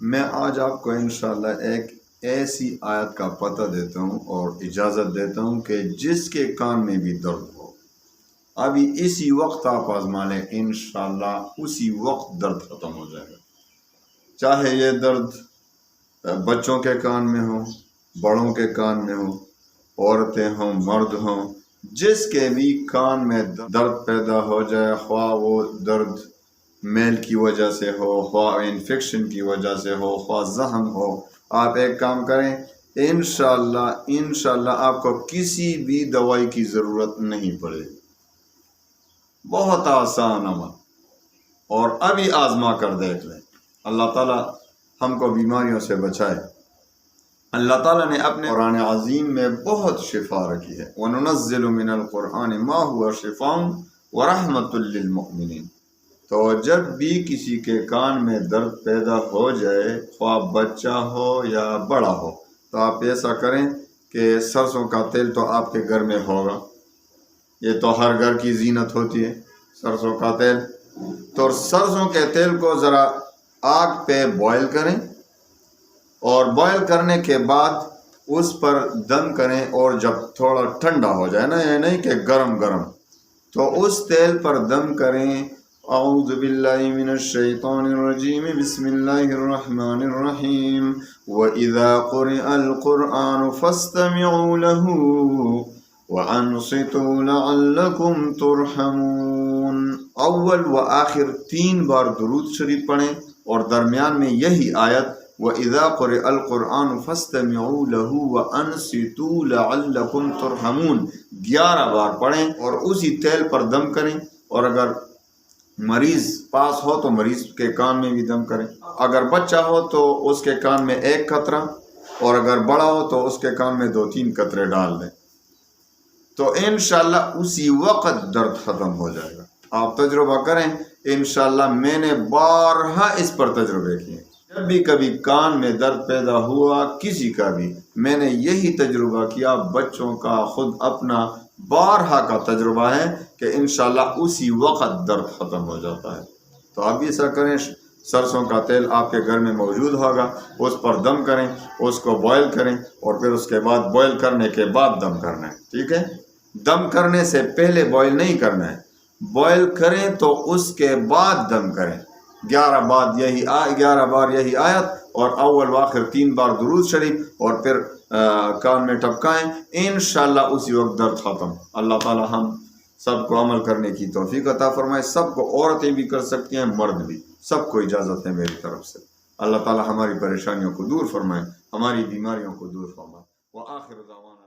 میں آج آپ کو انشاءاللہ ایک ایسی آیت کا پتہ دیتا ہوں اور اجازت دیتا ہوں کہ جس کے کان میں بھی درد ہو ابھی اسی وقت آپ آزما لیں، انشاءاللہ اسی وقت درد ختم ہو جائے گا۔ چاہے یہ درد بچوں کے کان میں ہو، بڑوں کے کان میں ہو، عورتیں ہوں، مرد ہوں، جس کے بھی کان میں درد پیدا ہو جائے، خواہ وہ درد میل کی وجہ سے ہو، خواہ انفیکشن کی وجہ سے ہو، خواہ زخم ہو، آپ ایک کام کریں، انشاءاللہ آپ کو کسی بھی دوائی کی ضرورت نہیں پڑے گی۔ بہت آسان عمل، اور ابھی آزما کر دیکھ لیں۔ اللہ تعالیٰ ہم کو بیماریوں سے بچائے۔ اللہ تعالیٰ نے اپنے قرآن عظیم میں بہت شفا رکھی ہے۔ وَنُنَزِّلُ مِنَ الْقُرْآنِ مَا هُوَ شِفَاءٌ وَرَحْمَةٌ لِّلْمُؤْمِنِينَ۔ تو جب بھی کسی کے کان میں درد پیدا ہو جائے، خواہ بچہ ہو یا بڑا ہو، تو آپ ایسا کریں کہ سرسوں کا تیل تو آپ کے گھر میں ہوگا، یہ تو ہر گھر کی زینت ہوتی ہے سرسوں کا تیل۔ تو سرسوں کے تیل کو ذرا آگ پہ بوائل کریں، اور بوائل کرنے کے بعد اس پر دم کریں، اور جب تھوڑا ٹھنڈا ہو جائے نا، یہ نہیں کہ گرم گرم، تو اس تیل پر دم کریں۔ اعوذ باللہ من الشیطان الرجیم، بسم اللہ الرحمن الرحیم، وَإِذَا قُرِئَ الْقُرْآنُ فَاسْتَمِعُوا لَهُ وَأَنصِتُوا لَعَلَّكُمْ تُرْحَمُونَ۔ اول و آخر 3 بار درود شریف پڑھیں، اور درمیان میں یہی آیت وَإِذَا قُرِئَ الْقُرْآنُ فَاسْتَمِعُوا لَهُ وَأَنصِتُوا لَعَلَّكُمْ تُرْحَمُونَ 11 بار پڑھیں، اور اسی تیل پر دم کریں۔ اور اگر مریض پاس ہو تو مریض کے کان میں بھی دم کریں، اگر بچہ ہو تو اس کے کان میں 1 قطرہ، اور اگر بڑا ہو تو اس کے کان میں 2-3 قطرے ڈال دیں، تو انشاءاللہ اسی وقت درد ختم ہو جائے گا۔ آپ تجربہ کریں، انشاءاللہ میں نے بارہا اس پر تجربے کیے۔ جب بھی کبھی کان میں درد پیدا ہوا کسی کا بھی، میں نے یہی تجربہ کیا، بچوں کا، خود اپنا بارہا کا تجربہ ہے کہ انشاءاللہ اسی وقت درد ختم ہو جاتا ہے۔ تو آپ بھی ایسا کریں، سرسوں کا تیل آپ کے گھر میں موجود ہوگا، اس پر دم کریں، اس کو بوائل کریں، اور پھر اس کے بعد بوائل کرنے کے بعد دم کرنا ہے، ٹھیک ہے؟ دم کرنے سے پہلے بوائل نہیں کرنا ہے، بوائل کریں تو اس کے بعد دم کریں۔ 11 بار یہی آیت، اور اول و آخر 3 بار درود شریف، اور پھر کان میں ٹپکائیں، انشاءاللہ اسی وقت درد ختم۔ اللہ تعالی ہم سب کو عمل کرنے کی توفیق عطا فرمائے۔ سب کو، عورتیں بھی کر سکتی ہیں، مرد بھی، سب کو اجازت ہے میری طرف سے۔ اللہ تعالی ہماری پریشانیوں کو دور فرمائے، ہماری بیماریوں کو دور فرمائے۔ وآخر دعوانا